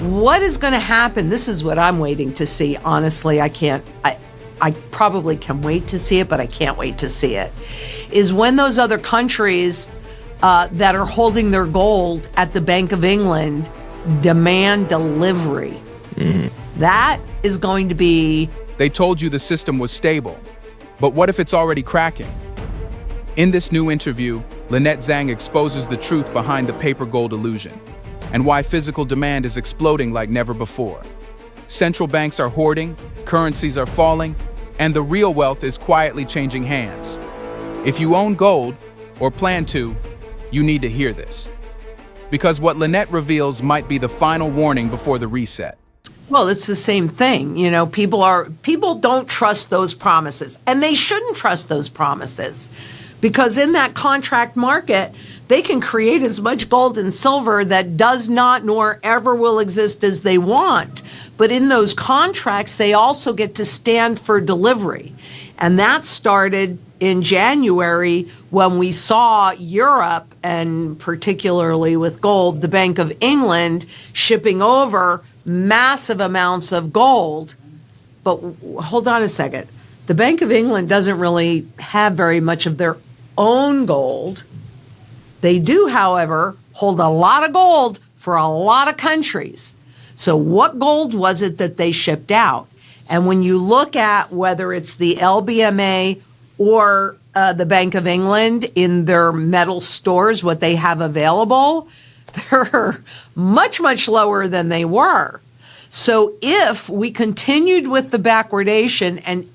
what is going to happen? This is what I'm waiting to see. Honestly, I probably can wait to see it, but I can't wait to see it, is when those other countries that are holding their gold at the Bank of England demand delivery. That is going to be... They told you the system was stable, but what if it's already cracking? In this new interview, Lynette Zang exposes the truth behind the paper gold illusion and why physical demand is exploding like never before. Central banks are hoarding, currencies are falling, and the real wealth is quietly changing hands. If you own gold, or plan to, you need to hear this. Because what Lynette reveals might be the final warning before the reset. Well, it's the same thing. You know, people don't trust those promises, and they shouldn't trust those promises, because in that contract market, they can create as much gold and silver that does not nor ever will exist as they want. But in those contracts, they also get to stand for delivery. And that started in January when we saw Europe, and particularly with gold, the Bank of England shipping over massive amounts of gold. But hold on a second. The Bank of England doesn't really have very much of their own gold. They do, however, hold a lot of gold for a lot of countries. So what gold was it that they shipped out? And when you look at whether it's the LBMA or the Bank of England in their metal stores, what they have available, they're much, much lower than they were. So if we continued with the backwardation and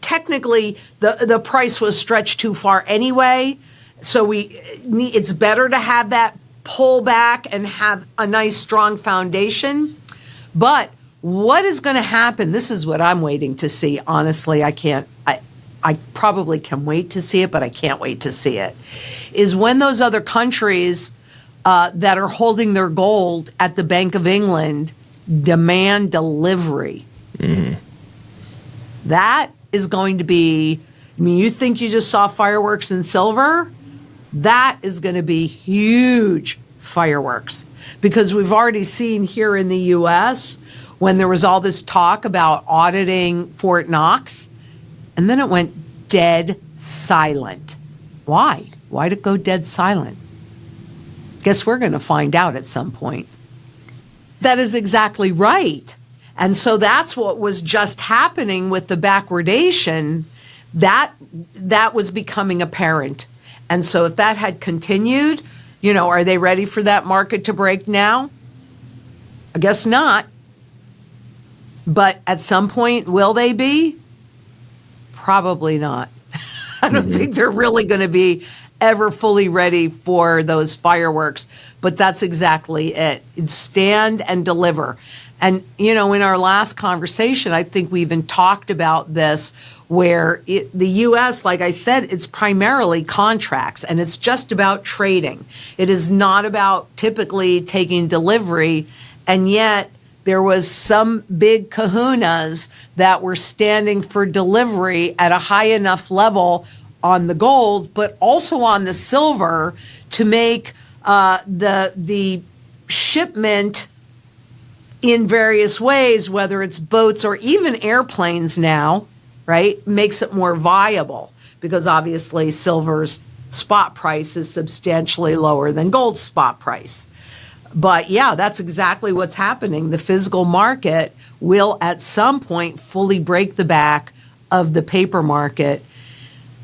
technically the price was stretched too far anyway, so it's better to have that pull back and have a nice strong foundation. But what is going to happen? This is what I'm waiting to see. Honestly, I probably can wait to see it, but I can't wait to see it, is when those other countries that are holding their gold at the Bank of England demand delivery. That is going to be, I mean, you think you just saw fireworks in silver? That is going to be huge fireworks, because we've already seen here in the U.S. when there was all this talk about auditing Fort Knox, and then it went dead silent. Why? Why did it go dead silent? Guess we're going to find out at some point. That is exactly right. And so that's what was just happening with the backwardation. That was becoming apparent. And so if that had continued, are they ready for that market to break now? I guess not. But at some point, will they be? Probably not. I don't think they're really going to be ever fully ready for those fireworks. But that's exactly it. It's stand and deliver. And, in our last conversation, I think we even talked about this, where the U.S., like I said, it's primarily contracts, and it's just about trading. It is not about typically taking delivery, and yet there was some big kahunas that were standing for delivery at a high enough level on the gold, but also on the silver, to make the shipment in various ways, whether it's boats or even airplanes now, right, makes it more viable, because obviously silver's spot price is substantially lower than gold's spot price. But yeah, that's exactly what's happening. The physical market will at some point fully break the back of the paper market.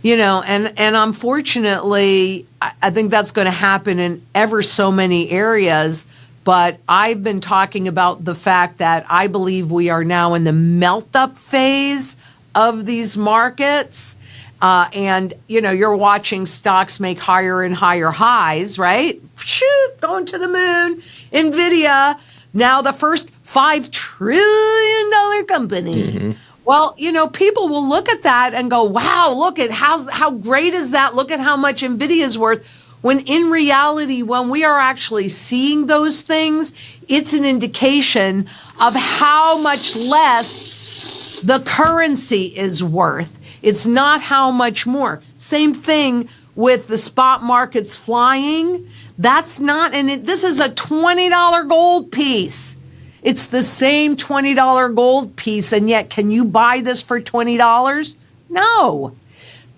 And unfortunately, I think that's going to happen in ever so many areas. But I've been talking about the fact that I believe we are now in the melt-up phase of these markets. And, you're watching stocks make higher and higher highs, right? Shoot, going to the moon. NVIDIA, now the first $5 trillion company. Well, people will look at that and go, wow, look at how great is that? Look at how much NVIDIA is worth. When in reality, when we are actually seeing those things, it's an indication of how much less the currency is worth. It's not how much more. Same thing with the spot markets flying, that's not, this is a $20 gold piece. It's the same $20 gold piece, and yet can you buy this for $20? No.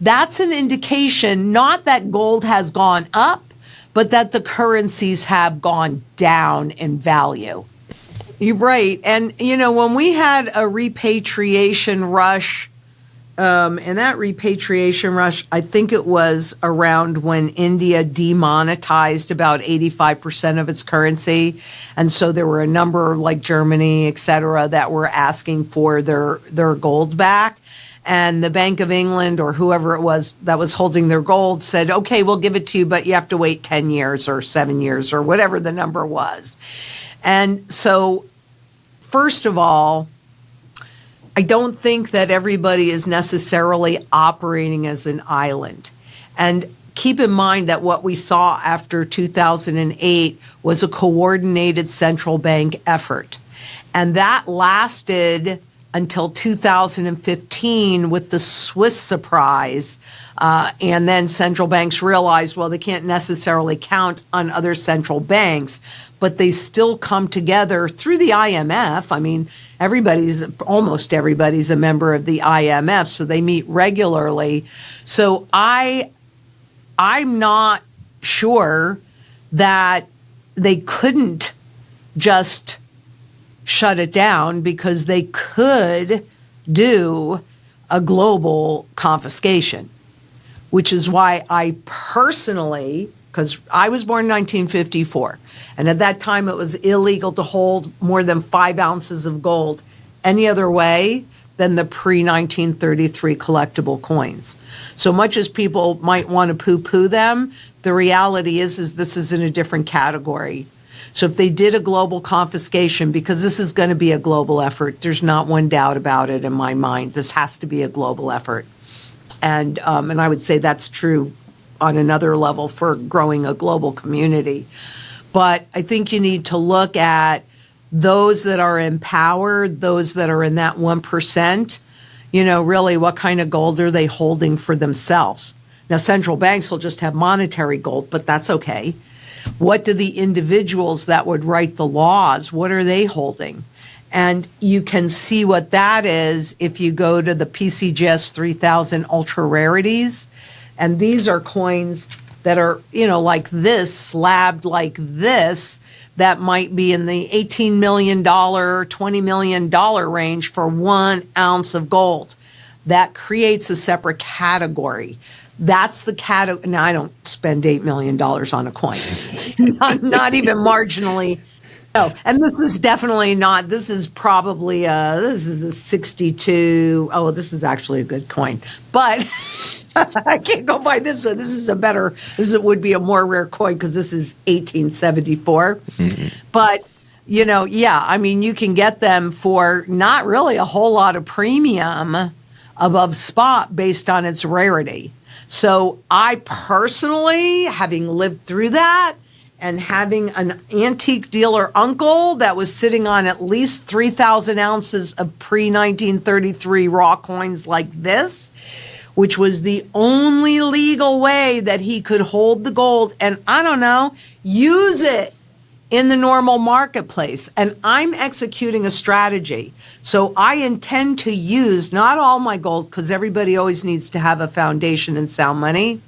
That's an indication not that gold has gone up, but that the currencies have gone down in value. You're right. And, when we had a repatriation rush, and that repatriation rush, I think it was around when India demonetized about 85% of its currency. And so there were a number like Germany, et cetera, that were asking for their gold back. And the Bank of England or whoever it was that was holding their gold said, okay, we'll give it to you, but you have to wait 10 years or 7 years or whatever the number was. And so, first of all, I don't think that everybody is necessarily operating as an island. And keep in mind that what we saw after 2008 was a coordinated central bank effort. And that lasted until 2015 with the Swiss surprise. And then central banks realized, well, they can't necessarily count on other central banks, but they still come together through the IMF. I mean, almost everybody's a member of the IMF, so they meet regularly. So I'm not sure that they couldn't just shut it down, because they could do a global confiscation, which is why I personally, because I was born in 1954, and at that time it was illegal to hold more than 5 ounces of gold any other way than the pre-1933 collectible coins. So much as people might want to poo-poo them, the reality is this is in a different category. So if they did a global confiscation, because this is going to be a global effort, there's not one doubt about it in my mind. This has to be a global effort. And I would say that's true on another level for growing a global community. But I think you need to look at those that are in power, those that are in that 1%, really what kind of gold are they holding for themselves? Now, central banks will just have monetary gold, but that's okay. What do the individuals that would write the laws, what are they holding? And you can see what that is if you go to the PCGS 3000 ultra rarities. And these are coins that are, like this, slabbed like this, that might be in the $18 million, $20 million range for 1 ounce of gold. That creates a separate category. That's the category. Now, I don't spend $8 million on a coin, not even marginally. No, and this is definitely not, this is probably, this is a 62, this is actually a good coin, but I can't go buy this one. This would be a more rare coin because this is 1874. Mm-hmm. But, you can get them for not really a whole lot of premium above spot based on its rarity. So I personally, having lived through that and having an antique dealer uncle that was sitting on at least 3,000 ounces of pre-1933 raw coins like this, which was the only legal way that he could hold the gold and, use it in the normal marketplace. And I'm executing a strategy. So I intend to use not all my gold, because everybody always needs to have a foundation and sound money,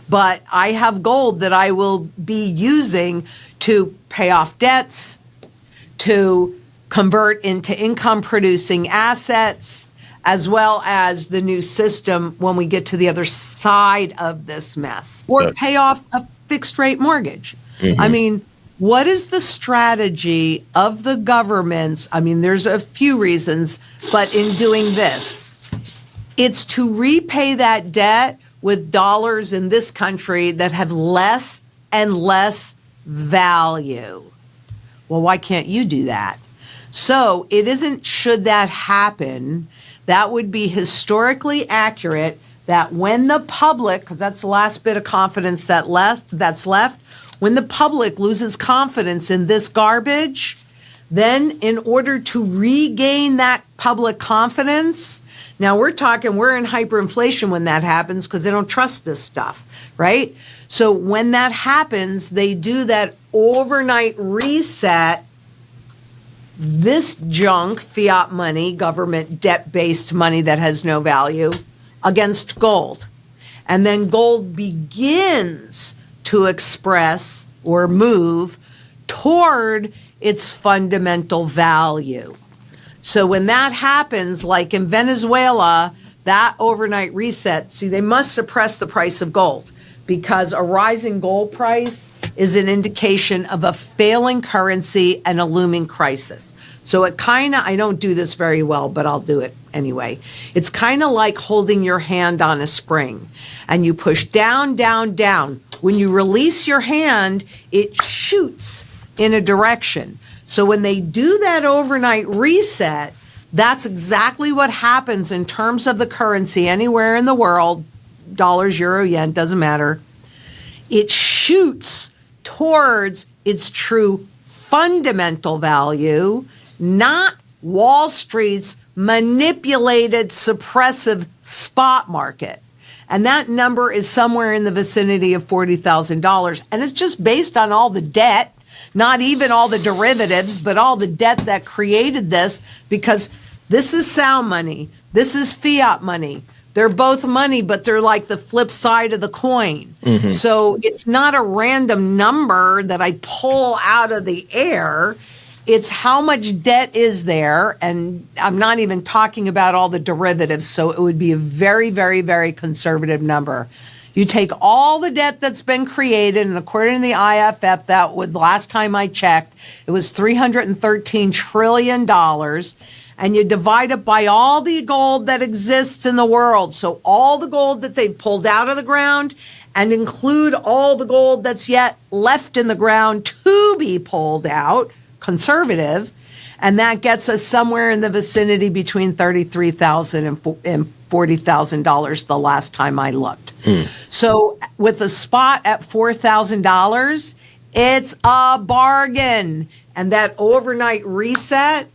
but I have gold that I will be using to pay off debts, to convert into income producing assets, as well as the new system when we get to the other side of this mess, or pay off a fixed rate mortgage. Mm-hmm. What is the strategy of the governments? There's a few reasons, but in doing this, it's to repay that debt with dollars in this country that have less and less value. Well, why can't you do that? So it isn't should that happen. That would be historically accurate that when the public, because that's the last bit of confidence that's left, when the public loses confidence in this garbage, Then in order to regain that public confidence, now we're in hyperinflation when that happens because they don't trust this stuff, right? So when that happens, they do that overnight reset, this junk, fiat money, government debt-based money that has no value, against gold. And then gold begins to express or move toward its fundamental value. So when that happens, like in Venezuela, that overnight reset, see, they must suppress the price of gold because a rising gold price is an indication of a failing currency and a looming crisis. So it kind of, I don't do this very well, but I'll do it anyway. It's kind of like holding your hand on a spring and you push down, down, down. When you release your hand, it shoots in a direction. So when they do that overnight reset, that's exactly what happens in terms of the currency anywhere in the world, dollars, euro, yen, doesn't matter. It shoots towards its true fundamental value, not Wall Street's manipulated, suppressive spot market. And that number is somewhere in the vicinity of $40,000. And it's just based on all the debt, not even all the derivatives, but all the debt that created this, because this is sound money. This is fiat money. They're both money, but they're like the flip side of the coin. Mm-hmm. So it's not a random number that I pull out of the air. It's how much debt is there. And I'm not even talking about all the derivatives. So it would be a very, very, very conservative number. You take all the debt that's been created, and according to the IFF, that would, last time I checked, it was $313 trillion. And you divide it by all the gold that exists in the world. So all the gold that they pulled out of the ground, and include all the gold that's yet left in the ground to be pulled out, conservative, and that gets us somewhere in the vicinity between $33,000 and $40,000 the last time I looked. So with a spot at $4,000, it's a bargain. And that overnight reset,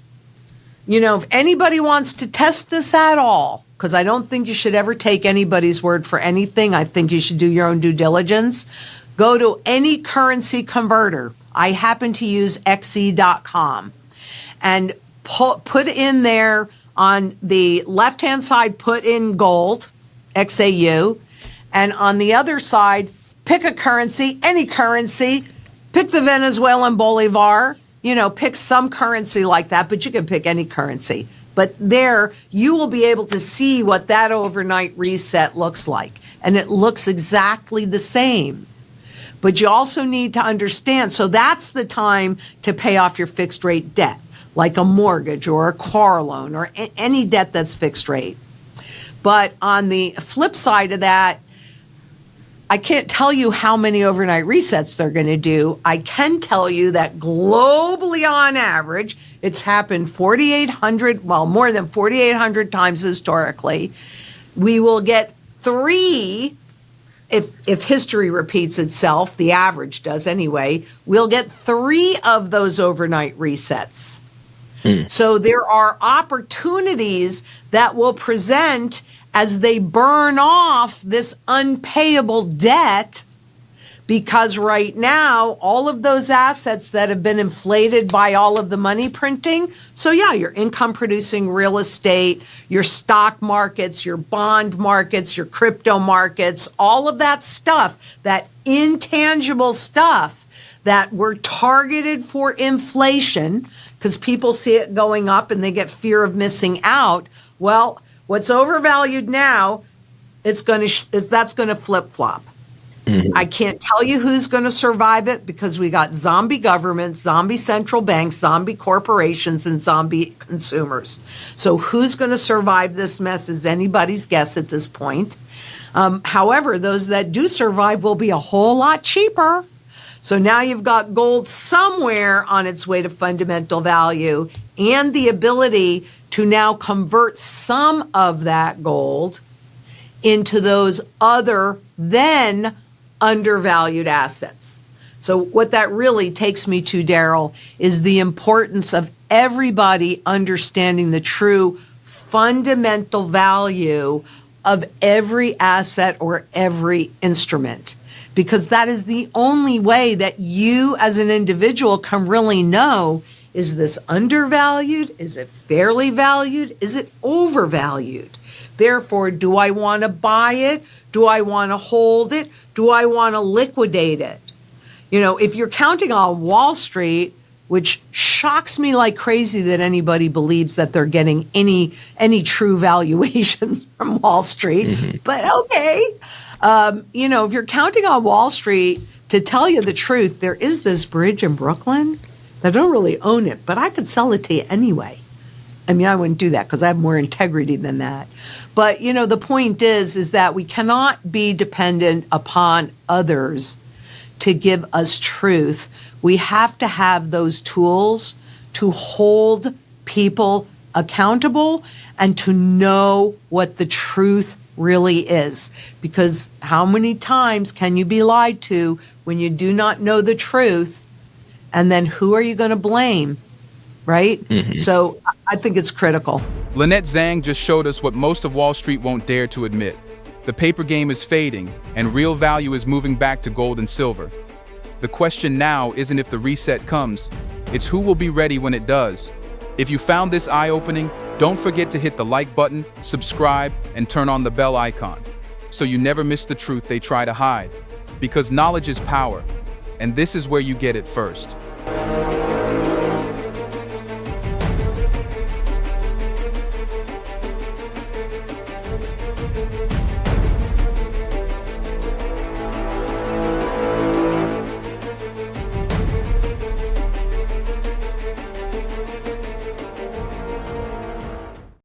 you know, if anybody wants to test this at all, because I don't think you should ever take anybody's word for anything. I think you should do your own due diligence. Go to any currency converter. I happen to use xe.com and put in there on the left-hand side, put in gold, XAU, and on the other side, pick a currency, any currency, pick the Venezuelan bolivar, you know, pick some currency like that, but you can pick any currency. But there, you will be able to see what that overnight reset looks like. And it looks exactly the same. But you also need to understand, so that's the time to pay off your fixed rate debt, like a mortgage or a car loan or any debt that's fixed rate. But on the flip side of that, I can't tell you how many overnight resets they're going to do. I can tell you that globally on average, it's happened 4,800, well, more than 4,800 times historically. We will get 3, if history repeats itself, the average does anyway, we'll get 3 of those overnight resets. So there are opportunities that will present as they burn off this unpayable debt, because right now, all of those assets that have been inflated by all of the money printing, so yeah, your income producing real estate, your stock markets, your bond markets, your crypto markets, all of that stuff, that intangible stuff that were targeted for inflation, because people see it going up and they get fear of missing out. Well, what's overvalued now, that's going to flip-flop. Mm-hmm. I can't tell you who's going to survive it, because we got zombie governments, zombie central banks, zombie corporations, and zombie consumers. So who's going to survive this mess is anybody's guess at this point. However, those that do survive will be a whole lot cheaper. So now you've got gold somewhere on its way to fundamental value, and the ability to now convert some of that gold into those other then undervalued assets. So what that really takes me to, Daryl, is the importance of everybody understanding the true fundamental value of every asset or every instrument, because that is the only way that you as an individual can really know, is this undervalued? Is it fairly valued? Is it overvalued? Therefore, do I want to buy it? Do I want to hold it? Do I want to liquidate it? You know, if you're counting on Wall Street, which shocks me like crazy that anybody believes that they're getting any true valuations from Wall Street, but okay. You know, if you're counting on Wall Street to tell you the truth, there is this bridge in Brooklyn. I don't really own it, but I could sell it to you anyway. I mean, I wouldn't do that because I have more integrity than that. But, you know, the point is that we cannot be dependent upon others to give us truth. We have to have those tools to hold people accountable and to know what the truth really is. Because how many times can you be lied to when you do not know the truth? And then who are you going to blame? Right? So I think it's critical. Lynette Zang just showed us what most of Wall Street won't dare to admit. The paper game is fading, and real value is moving back to gold and silver. The question now isn't if the reset comes, it's who will be ready when it does. If you found this eye-opening, don't forget to hit the like button, subscribe, and turn on the bell icon, so you never miss the truth they try to hide. Because knowledge is power, and this is where you get it first.